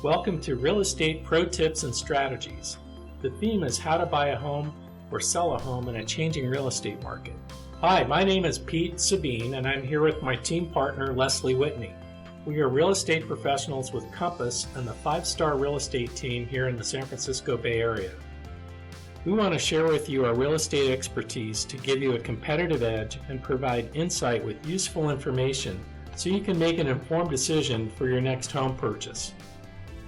Welcome to Real Estate Pro Tips and Strategies. The theme is how to buy a home or sell a home in a changing real estate market. Hi, my name is Pete Sabine, and I'm here with my team partner, Leslie Whitney. We are real estate professionals with Compass and the 5-star real estate team here in the San Francisco Bay Area. We want to share with you our real estate expertise to give you a competitive edge and provide insight with useful information so you can make an informed decision for your next home purchase.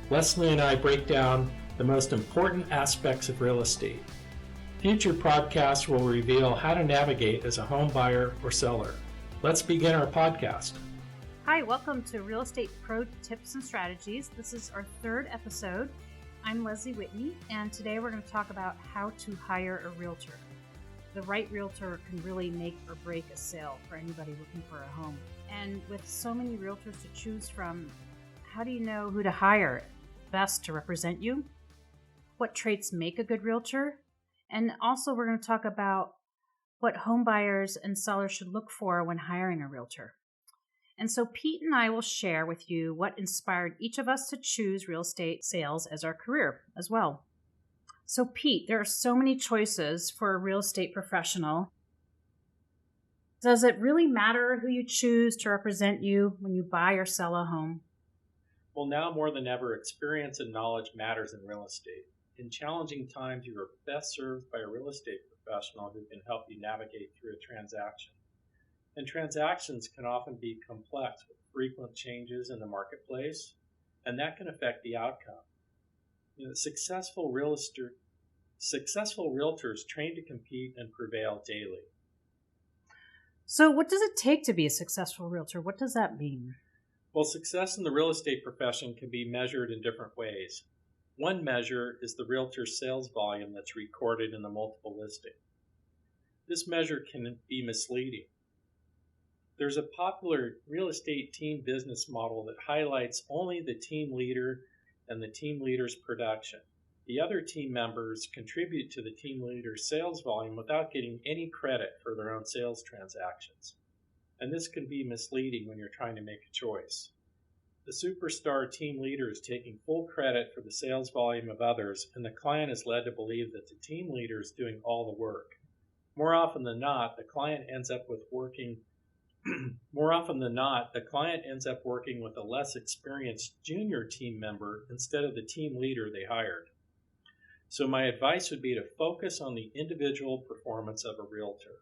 Leslie and I break down the most important aspects of real estate. Future podcasts will reveal how to navigate as a home buyer or seller. Let's begin our podcast. Hi, welcome to Real Estate Pro Tips and Strategies. This is our third episode. I'm Leslie Whitney, and today we're going to talk about how to hire a realtor. The right realtor can really make or break a sale for anybody looking for a home. And with so many realtors to choose from, how do you know who to hire best to represent you? What traits make a good realtor? And also we're going to talk about what home buyers and sellers should look for when hiring a realtor. And so Pete and I will share with you what inspired each of us to choose real estate sales as our career as well. So Pete, there are so many choices for a real estate professional. Does it really matter who you choose to represent you when you buy or sell a home? Well, now more than ever, experience and knowledge matters in real estate. In challenging times, you are best served by a real estate professional who can help you navigate through a transaction. And transactions can often be complex with frequent changes in the marketplace, and that can affect the outcome. Successful realtors train to compete and prevail daily. So what does it take to be a successful realtor? What does that mean? Well, success in the real estate profession can be measured in different ways. One measure is the realtor's sales volume that's recorded in the multiple listing. This measure can be misleading. There's a popular real estate team business model that highlights only the team leader and the team leader's production. The other team members contribute to the team leader's sales volume without getting any credit for their own sales transactions. And this can be misleading when you're trying to make a choice. The superstar team leader is taking full credit for the sales volume of others, and the client is led to believe that the team leader is doing all the work. More often than not, the client ends up working with a less experienced junior team member instead of the team leader they hired. So my advice would be to focus on the individual performance of a realtor.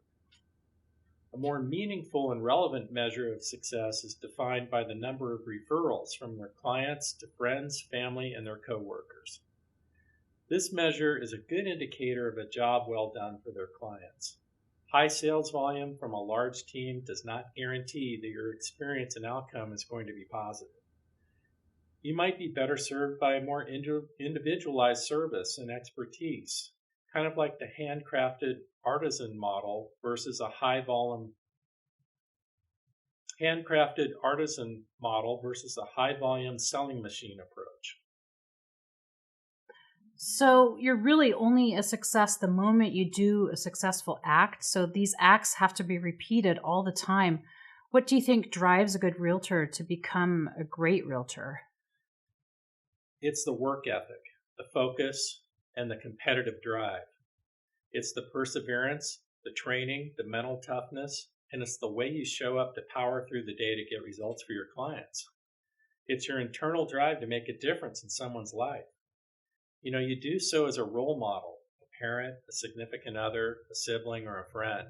A more meaningful and relevant measure of success is defined by the number of referrals from their clients to friends, family, and their coworkers. This measure is a good indicator of a job well done for their clients. High sales volume from a large team does not guarantee that your experience and outcome is going to be positive. You might be better served by a more individualized service and expertise, kind of like the handcrafted artisan model versus a high-volume selling machine approach. So you're really only a success the moment you do a successful act. So these acts have to be repeated all the time. What do you think drives a good realtor to become a great realtor? It's the work ethic, the focus, and the competitive drive. It's the perseverance, the training, the mental toughness, and it's the way you show up to power through the day to get results for your clients. It's your internal drive to make a difference in someone's life. You do so as a role model, a parent, a significant other, a sibling, or a friend.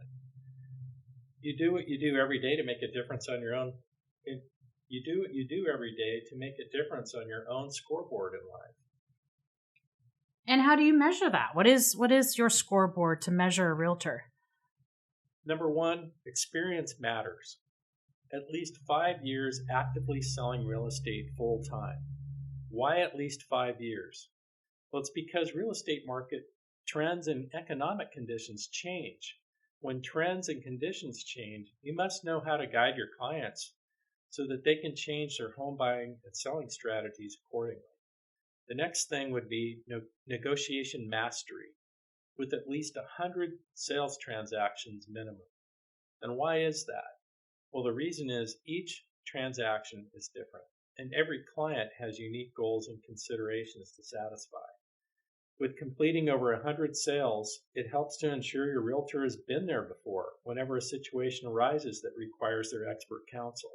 You do what you do every day to make a difference on your own. You do what you do every day to make a difference on your own scoreboard in life. And how do you measure that? What is your scoreboard to measure a realtor? Number one, experience matters. At least 5 years actively selling real estate full time. Why at least 5 years? Well, it's because real estate market trends and economic conditions change. When trends and conditions change, you must know how to guide your clients so that they can change their home buying and selling strategies accordingly. The next thing would be negotiation mastery with at least 100 sales transactions minimum. And why is that? Well, the reason is each transaction is different. and every client has unique goals and considerations to satisfy. With completing over 100 sales, it helps to ensure your realtor has been there before whenever a situation arises that requires their expert counsel.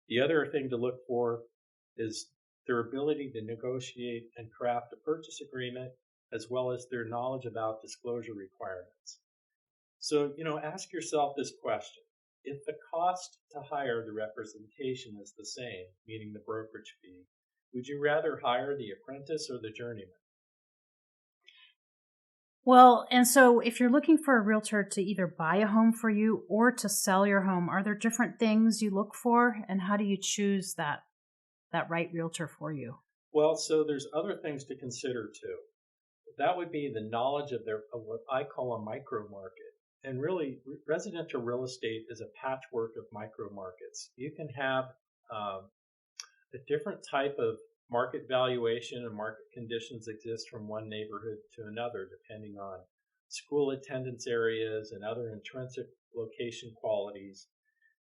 The other thing to look for is their ability to negotiate and craft a purchase agreement, as well as their knowledge about disclosure requirements. So, ask yourself this question. If the cost to hire the representation is the same, meaning the brokerage fee, would you rather hire the apprentice or the journeyman? Well, and so if you're looking for a realtor to either buy a home for you or to sell your home, are there different things you look for, and how do you choose that right realtor for you? Well, so there's other things to consider too. That would be the knowledge of what I call a micro market. And really, residential real estate is a patchwork of micro markets. You can have a different type of market valuation and market conditions exist from one neighborhood to another, depending on school attendance areas and other intrinsic location qualities.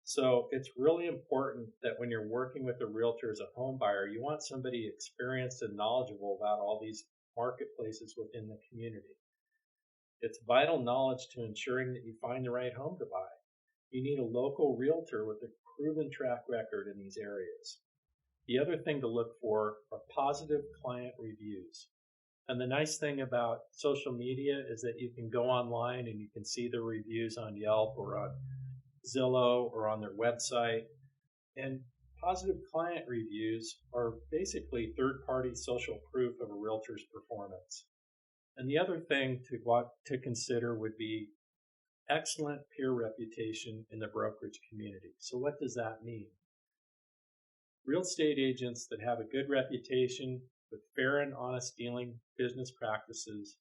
So it's really important that when you're working with a realtor as a home buyer, you want somebody experienced and knowledgeable about all these marketplaces within the community. It's vital knowledge to ensuring that you find the right home to buy. You need a local realtor with a proven track record in these areas. The other thing to look for are positive client reviews. And the nice thing about social media is that you can go online and you can see the reviews on Yelp or on Zillow or on their website. And positive client reviews are basically third-party social proof of a realtor's performance. And the other thing to consider would be excellent peer reputation in the brokerage community. So what does that mean? Real estate agents that have a good reputation with fair and honest dealing business practices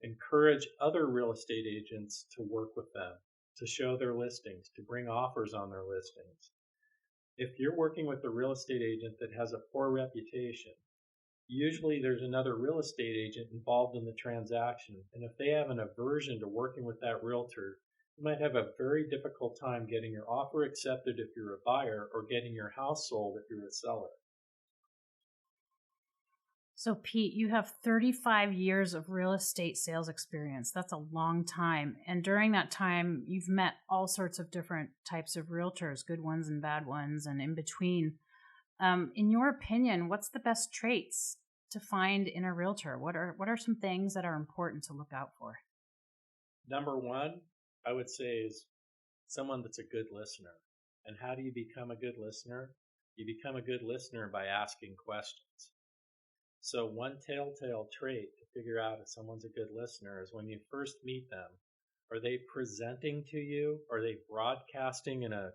encourage other real estate agents to work with them, to show their listings, to bring offers on their listings. If you're working with a real estate agent that has a poor reputation, usually there's another real estate agent involved in the transaction, and if they have an aversion to working with that realtor, you might have a very difficult time getting your offer accepted if you're a buyer or getting your house sold if you're a seller. So, Pete, you have 35 years of real estate sales experience. That's a long time. And during that time, you've met all sorts of different types of realtors, good ones and bad ones, and in between. In your opinion, what's the best traits to find in a realtor? What are some things that are important to look out for? Number one, I would say, is someone that's a good listener. And how do you become a good listener? You become a good listener by asking questions. So one telltale trait to figure out if someone's a good listener is when you first meet them, are they presenting to you? Are they broadcasting in a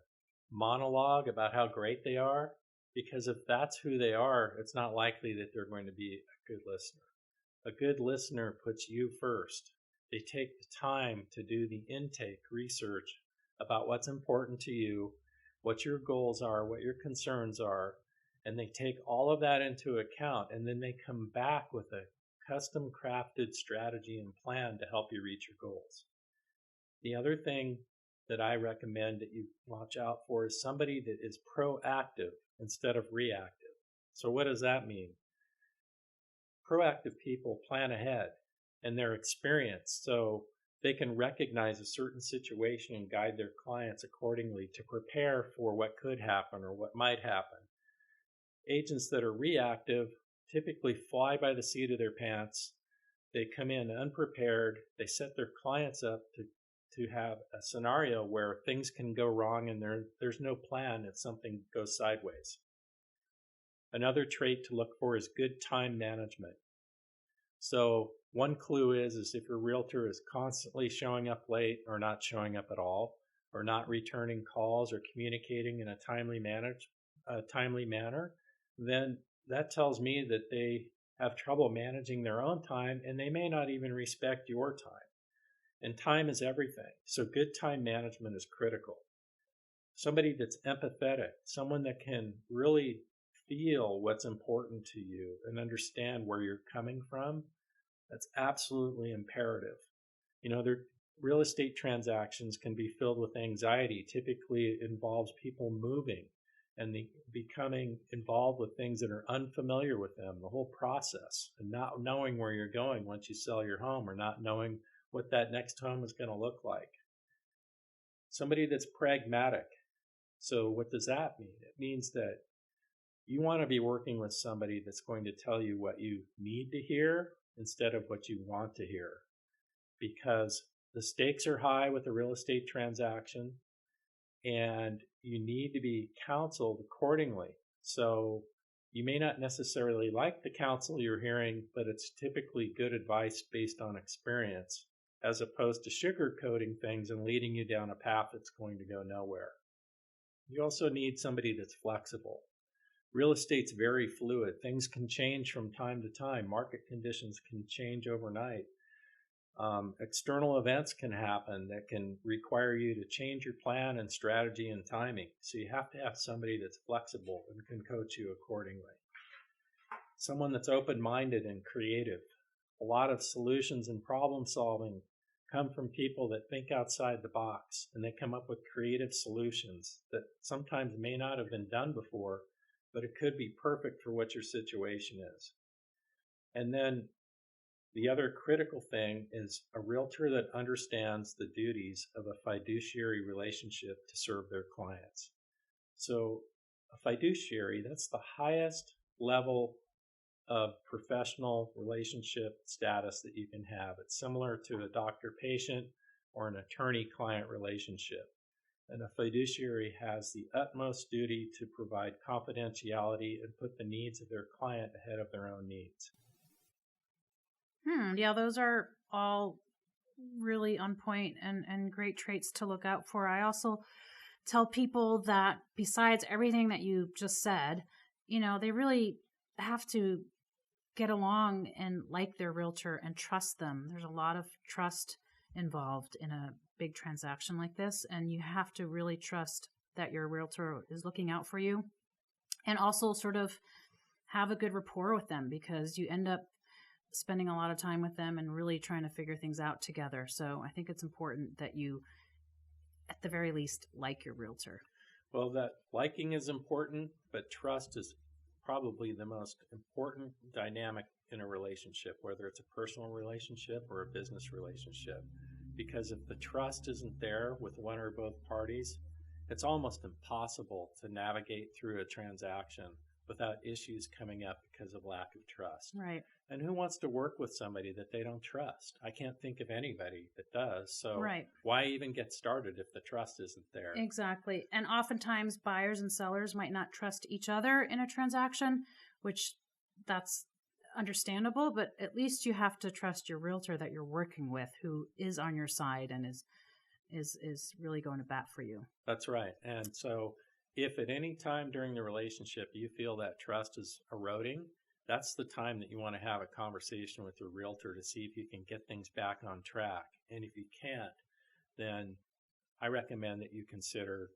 monologue about how great they are? Because if that's who they are, it's not likely that they're going to be a good listener. A good listener puts you first. They take the time to do the intake research about what's important to you, what your goals are, what your concerns are, and they take all of that into account, and then they come back with a custom crafted strategy and plan to help you reach your goals. The other thing that I recommend that you watch out for is somebody that is proactive instead of reactive. So what does that mean? Proactive people plan ahead and they're experienced, so they can recognize a certain situation and guide their clients accordingly to prepare for what could happen or what might happen. Agents that are reactive typically fly by the seat of their pants. They come in unprepared. They set their clients up to have a scenario where things can go wrong and there's no plan if something goes sideways. Another trait to look for is good time management. So one clue is if your realtor is constantly showing up late or not showing up at all, or not returning calls or communicating in a timely manner, then that tells me that they have trouble managing their own time and they may not even respect your time. And time is everything. So good time management is critical. Somebody that's empathetic, someone that can really feel what's important to you and understand where you're coming from, that's absolutely imperative. Their real estate transactions can be filled with anxiety. Typically, it involves people moving. and becoming involved with things that are unfamiliar with them, the whole process, and not knowing where you're going once you sell your home, or not knowing what that next home is going to look like. Somebody that's pragmatic. So what does that mean? It means that you want to be working with somebody that's going to tell you what you need to hear instead of what you want to hear, because the stakes are high with a real estate transaction, and you need to be counseled accordingly. So you may not necessarily like the counsel you're hearing, but it's typically good advice based on experience, as opposed to sugarcoating things and leading you down a path that's going to go nowhere. You also need somebody that's flexible. Real estate's very fluid. Things can change from time to time. Market conditions can change overnight. External events can happen that can require you to change your plan and strategy and timing. So you have to have somebody that's flexible and can coach you accordingly. Someone that's open-minded and creative. A lot of solutions and problem solving come from people that think outside the box, and they come up with creative solutions that sometimes may not have been done before, but it could be perfect for what your situation is. And then the other critical thing is a realtor that understands the duties of a fiduciary relationship to serve their clients. So a fiduciary, that's the highest level of professional relationship status that you can have. It's similar to a doctor-patient or an attorney-client relationship. And a fiduciary has the utmost duty to provide confidentiality and put the needs of their client ahead of their own needs. Yeah, those are all really on point and great traits to look out for. I also tell people that besides everything that you just said, they really have to get along and like their realtor and trust them. There's a lot of trust involved in a big transaction like this, and you have to really trust that your realtor is looking out for you, and also sort of have a good rapport with them, because you end up spending a lot of time with them and really trying to figure things out together. So I think it's important that you, at the very least, like your realtor. Well, that liking is important, but trust is probably the most important dynamic in a relationship, whether it's a personal relationship or a business relationship. Because if the trust isn't there with one or both parties, it's almost impossible to navigate through a transaction without issues coming up because of lack of trust. Right. And who wants to work with somebody that they don't trust? I can't think of anybody that does. So right. Why even get started if the trust isn't there? Exactly. And oftentimes buyers and sellers might not trust each other in a transaction, which that's understandable, but at least you have to trust your realtor that you're working with, who is on your side and is really going to bat for you. That's right. And so if at any time during the relationship you feel that trust is eroding, that's the time that you want to have a conversation with your realtor to see if you can get things back on track. And if you can't, then I recommend that you consider,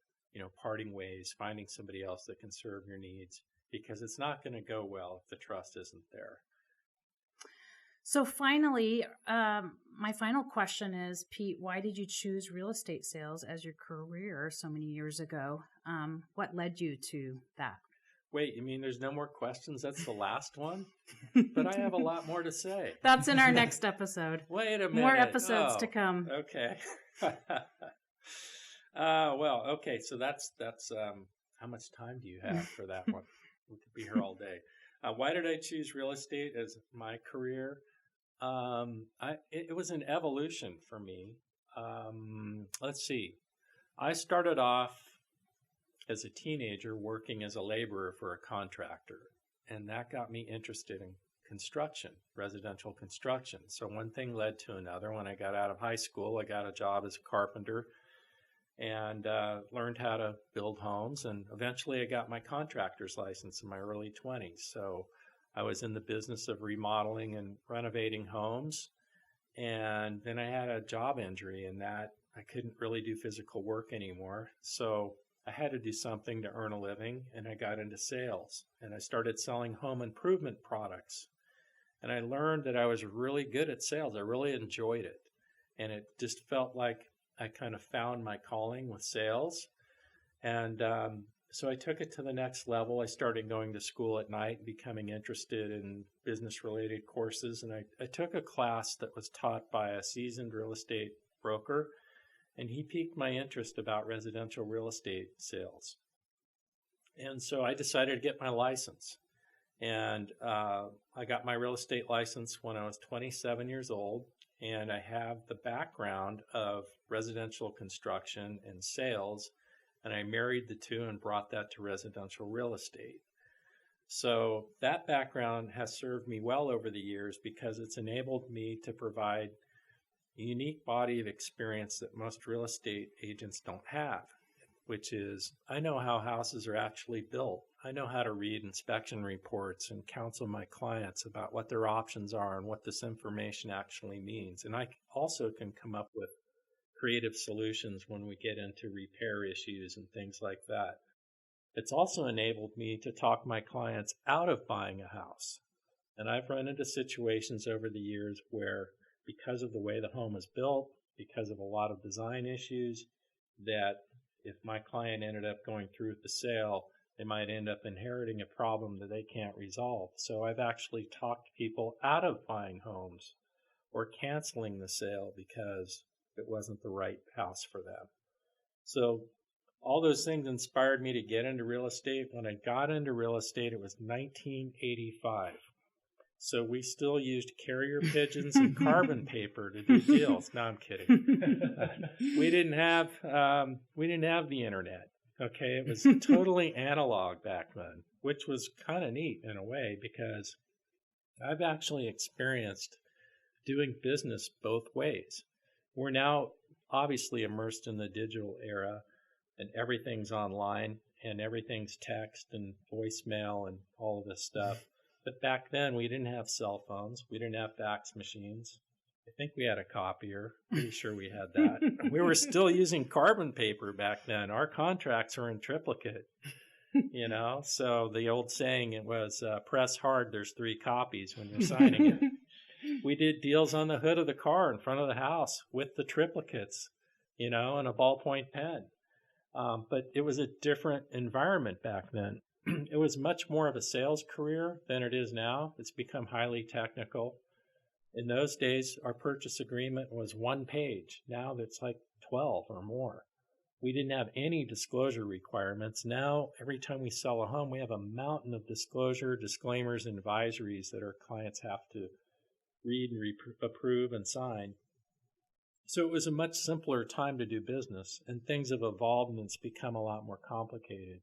parting ways, finding somebody else that can serve your needs, because it's not going to go well if the trust isn't there. So finally, my final question is, Pete, why did you choose real estate sales as your career so many years ago? What led you to that? Wait, you mean there's no more questions? That's the last one? But I have a lot more to say. That's in our next episode. Wait a minute. More episodes to come. Okay. Okay. So that's how much time do you have for that one? We could be here all day. Why did I choose real estate as my career? It was an evolution for me. Let's see. I started off as a teenager working as a laborer for a contractor, and that got me interested in construction, residential construction. So one thing led to another. When I got out of high school, I got a job as a carpenter and learned how to build homes, and eventually I got my contractor's license in my early 20s. So I was in the business of remodeling and renovating homes, and then I had a job injury, and that I couldn't really do physical work anymore. So I had to do something to earn a living, and I got into sales, and I started selling home improvement products. And I learned that I was really good at sales. I really enjoyed it, and it just felt like I kind of found my calling with sales. And So I took it to the next level. I started going to school at night, becoming interested in business-related courses, and I took a class that was taught by a seasoned real estate broker, and he piqued my interest about residential real estate sales. And so I decided to get my license. And I got my real estate license when I was 27 years old, and I have the background of residential construction and sales, and I married the two and brought that to residential real estate. So that background has served me well over the years because it's enabled me to provide a unique body of experience that most real estate agents don't have, which is I know how houses are actually built. I know how to read inspection reports and counsel my clients about what their options are and what this information actually means. And I also can come up with creative solutions when we get into repair issues and things like that. It's also enabled me to talk my clients out of buying a house. And I've run into situations over the years where, because of the way the home is built, because of a lot of design issues, that if my client ended up going through with the sale, they might end up inheriting a problem that they can't resolve. So I've actually talked people out of buying homes or canceling the sale because it wasn't the right house for them. So all those things inspired me to get into real estate. When I got into real estate, it was 1985. So we still used carrier pigeons and carbon paper to do deals. No, I'm kidding. We didn't have the internet. Okay, it was totally analog back then, which was kind of neat in a way because I've actually experienced doing business both ways. We're now obviously immersed in the digital era, and everything's online and everything's text and voicemail and all of this stuff. But back then, we didn't have cell phones. We didn't have fax machines. I think we had a copier. Pretty sure we had that. We were still using carbon paper back then. Our contracts were in triplicate, So the old saying, it was press hard, there's 3 copies when you're signing it. We did deals on the hood of the car in front of the house with the triplicates, and a ballpoint pen. But it was a different environment back then. It was much more of a sales career than it is now. It's become highly technical. In those days, our purchase agreement was 1 page. Now it's like 12 or more. We didn't have any disclosure requirements. Now, every time we sell a home, we have a mountain of disclosure, disclaimers, and advisories that our clients have to read and approve and sign. So it was a much simpler time to do business, and things have evolved and it's become a lot more complicated.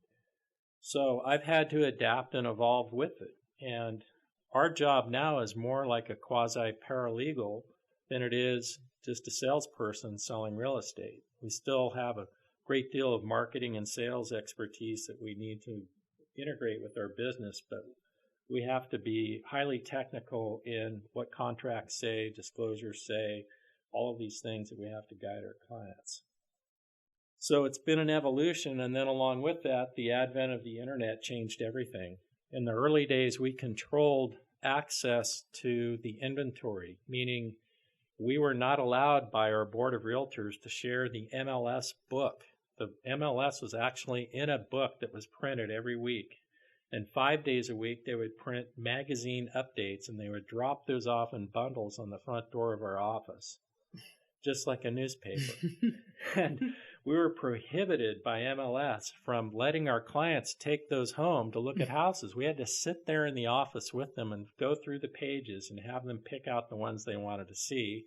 So I've had to adapt and evolve with it. And our job now is more like a quasi-paralegal than it is just a salesperson selling real estate. We still have a great deal of marketing and sales expertise that we need to integrate with our business, but we have to be highly technical in what contracts say, disclosures say, all of these things that we have to guide our clients. So it's been an evolution, and then along with that, the advent of the internet changed everything. In the early days, we controlled access to the inventory, meaning we were not allowed by our board of realtors to share the MLS book. The MLS was actually in a book that was printed every week. And 5 days a week, they would print magazine updates, and they would drop those off in bundles on the front door of our office, just like a newspaper. And we were prohibited by MLS from letting our clients take those home to look at houses. We had to sit there in the office with them and go through the pages and have them pick out the ones they wanted to see.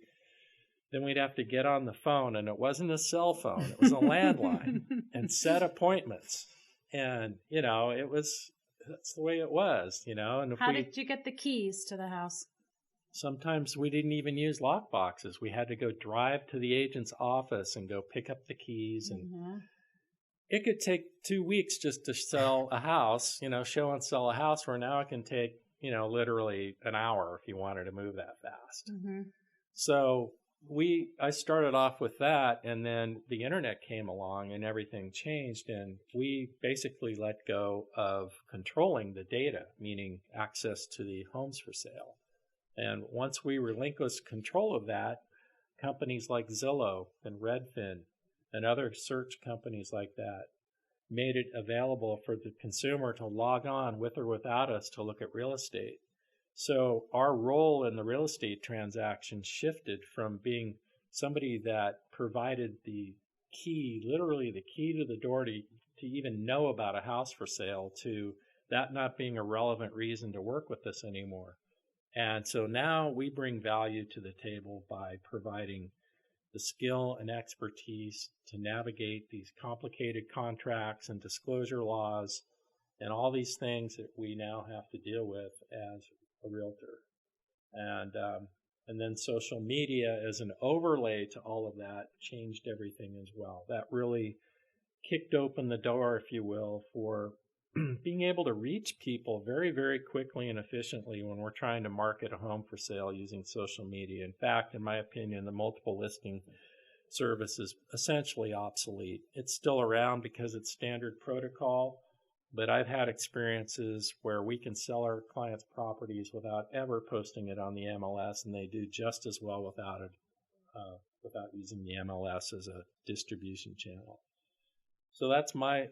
Then we'd have to get on the phone, and it wasn't a cell phone, it was a landline, and set appointments. And, that's the way it was, And if How did you get the keys to the house? Sometimes we didn't even use lock boxes. We had to go drive to the agent's office and go pick up the keys. And it could take 2 weeks just to sell a house, show and sell a house, where now it can take, literally an hour if you wanted to move that fast. So I started off with that, and then the internet came along and everything changed, and we basically let go of controlling the data, meaning access to the homes for sale. And once we relinquished control of that, companies like Zillow and Redfin and other search companies like that made it available for the consumer to log on with or without us to look at real estate. So our role in the real estate transaction shifted from being somebody that provided the key, literally the key to the door to even know about a house for sale, to that not being a relevant reason to work with us anymore. And so now we bring value to the table by providing the skill and expertise to navigate these complicated contracts and disclosure laws and all these things that we now have to deal with as a realtor. And then social media as an overlay to all of that changed everything as well. That really kicked open the door, if you will, for being able to reach people very, very quickly and efficiently when we're trying to market a home for sale using social media. In fact, in my opinion, the multiple listing service is essentially obsolete. It's still around because it's standard protocol, but I've had experiences where we can sell our clients' properties without ever posting it on the MLS, and they do just as well without it, without using the MLS as a distribution channel. So that's my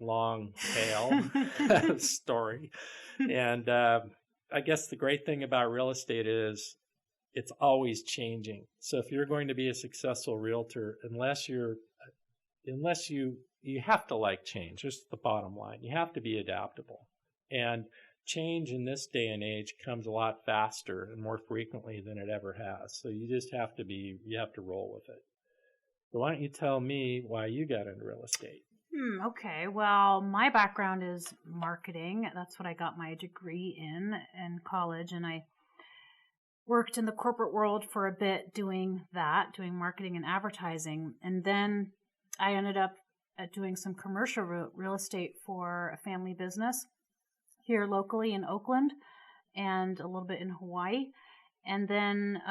long tail story. And I guess the great thing about real estate is it's always changing. So if you're going to be a successful realtor, unless you have to like change, just the bottom line. You have to be adaptable. And change in this day and age comes a lot faster and more frequently than it ever has. So you just have to roll with it. So why don't you tell me why you got into real estate? Okay. Well, my background is marketing. That's what I got my degree in college. And I worked in the corporate world for a bit doing marketing and advertising. And then I ended up doing some commercial real estate for a family business here locally in Oakland and a little bit in Hawaii. And then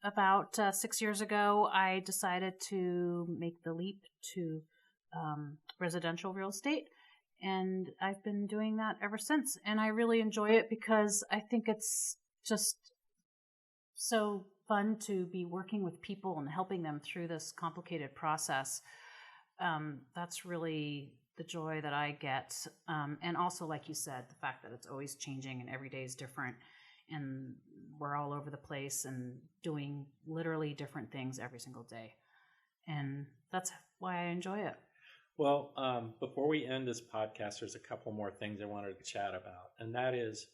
about 6 years ago, I decided to make the leap to residential real estate. And I've been doing that ever since. And I really enjoy it because I think it's just so fun to be working with people and helping them through this complicated process. That's really the joy that I get. And also, like you said, the fact that it's always changing and every day is different. And we're all over the place and doing literally different things every single day. And that's why I enjoy it. Well, before we end this podcast, there's a couple more things I wanted to chat about. And that is,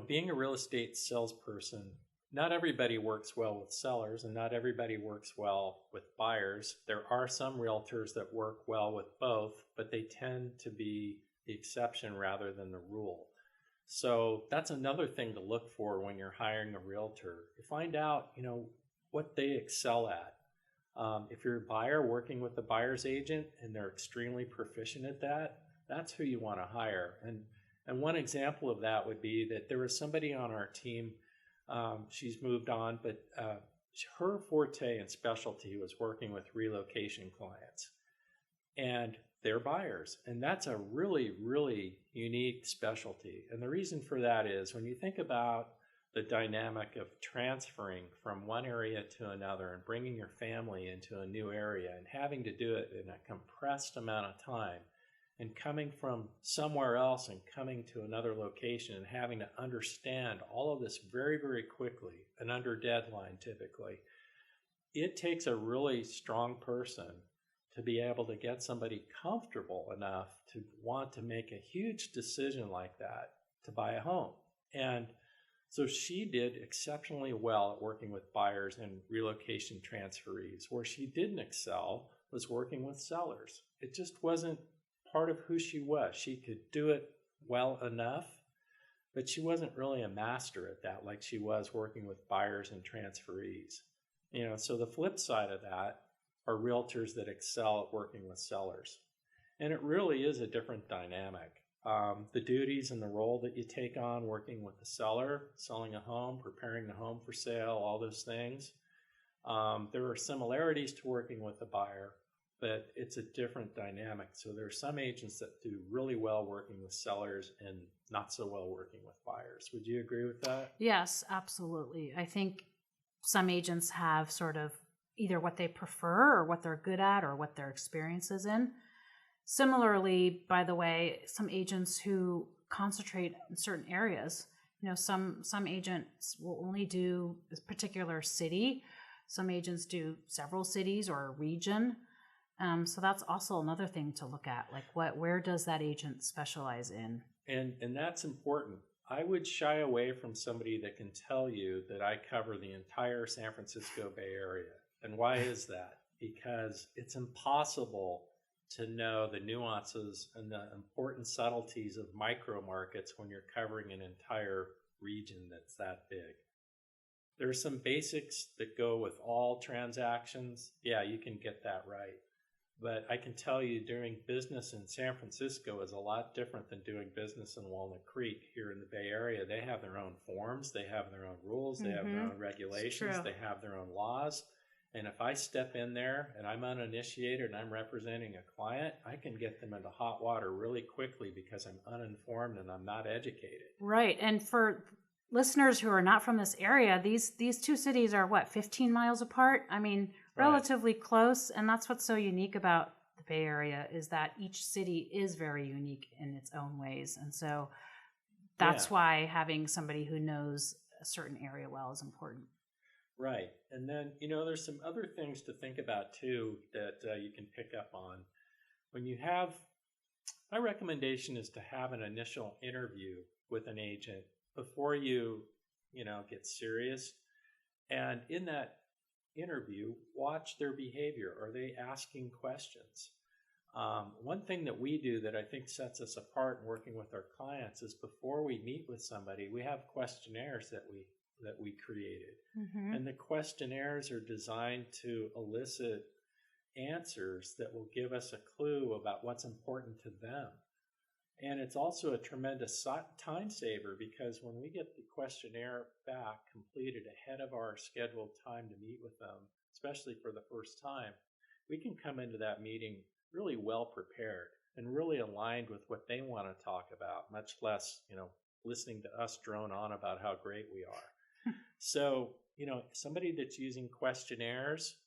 being a real estate salesperson, not everybody works well with sellers and not everybody works well with buyers. There are some realtors that work well with both, but they tend to be the exception rather than the rule. So that's another thing to look for when you're hiring a realtor. You find out, what they excel at. If you're a buyer working with the buyer's agent and they're extremely proficient at that, that's who you want to hire. And one example of that would be that there was somebody on our team, she's moved on, but her forte and specialty was working with relocation clients. And they're buyers. And that's a really, really unique specialty. And the reason for that is when you think about the dynamic of transferring from one area to another and bringing your family into a new area and having to do it in a compressed amount of time and coming from somewhere else and coming to another location and having to understand all of this very, very quickly and under deadline typically, it takes a really strong person to be able to get somebody comfortable enough to want to make a huge decision like that to buy a home. And so she did exceptionally well at working with buyers and relocation transferees. Where she didn't excel was working with sellers. It just wasn't part of who she was. She could do it well enough, but she wasn't really a master at that like she was working with buyers and transferees. So the flip side of that are realtors that excel at working with sellers. And it really is a different dynamic. The duties and the role that you take on working with the seller, selling a home, preparing the home for sale, all those things. There are similarities to working with the buyer, but it's a different dynamic. So there are some agents that do really well working with sellers and not so well working with buyers. Would you agree with that? Yes, absolutely. I think some agents have sort of either what they prefer or what they're good at or what their experience is in. Similarly, by the way, some agents who concentrate in certain areas, some agents will only do this particular city. Some agents do several cities or a region. So that's also another thing to look at. Like where does that agent specialize in? And that's important. I would shy away from somebody that can tell you that I cover the entire San Francisco Bay Area. And why is that? Because it's impossible to know the nuances and the important subtleties of micro markets when you're covering an entire region that's that big. There are some basics that go with all transactions. Yeah, you can get that right. But I can tell you doing business in San Francisco is a lot different than doing business in Walnut Creek here in the Bay Area. They have their own forms, they have their own rules, they have their own regulations, they have their own laws. And if I step in there and I'm uninitiated and I'm representing a client, I can get them into hot water really quickly because I'm uninformed and I'm not educated. Right. And for listeners who are not from this area, these two cities are 15 miles apart? I mean, relatively close. And that's what's so unique about the Bay Area is that each city is very unique in its own ways. And so that's why having somebody who knows a certain area well is important. Right. And then, there's some other things to think about too that you can pick up on. My recommendation is to have an initial interview with an agent before you get serious. And in that interview, watch their behavior. Are they asking questions? One thing that we do that I think sets us apart in working with our clients is before we meet with somebody, we have questionnaires that we created. Mm-hmm. And the questionnaires are designed to elicit answers that will give us a clue about what's important to them. And it's also a tremendous time saver because when we get the questionnaire back completed ahead of our scheduled time to meet with them, especially for the first time, we can come into that meeting really well prepared and really aligned with what they want to talk about, much less, listening to us drone on about how great we are. So, somebody that's using questionnaires,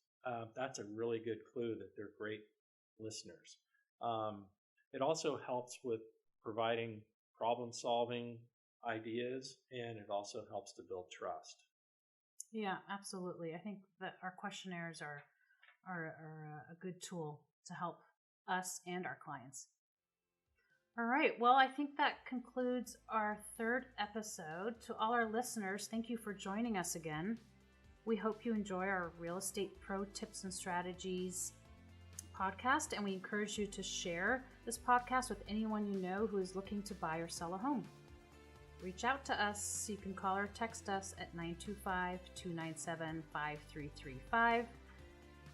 that's a really good clue that they're great listeners. It also helps with providing problem-solving ideas, and it also helps to build trust. Yeah, absolutely. I think that our questionnaires are a good tool to help us and our clients. All right. Well, I think that concludes our third episode. To all our listeners, thank you for joining us again. We hope you enjoy our Real Estate Pro Tips and Strategies podcast, and we encourage you to share this podcast with anyone you know who is looking to buy or sell a home. Reach out to us. You can call or text us at 925-297-5335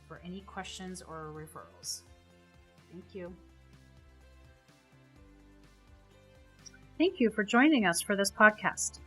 for any questions or referrals. Thank you. Thank you for joining us for this podcast.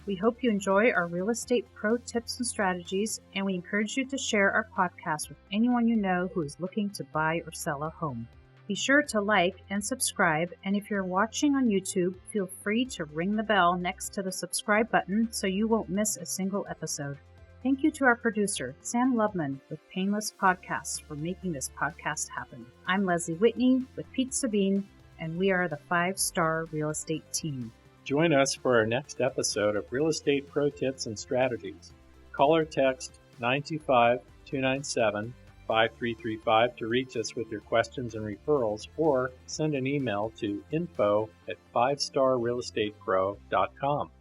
We hope you enjoy our Real Estate Pro Tips and Strategies, and we encourage you to share our podcast with anyone you know who is looking to buy or sell a home. Be sure to like and subscribe, and if you're watching on YouTube, feel free to ring the bell next to the subscribe button so you won't miss a single episode. Thank you to our producer, Sam Lubman with Painless Podcasts, for making this podcast happen. I'm Leslie Whitney with Pete Sabine, and we are the 5-Star Real Estate Team. Join us for our next episode of Real Estate Pro Tips and Strategies. Call or text 925-297-5335 to reach us with your questions and referrals, or send an email to info@5starrealestatepro.com.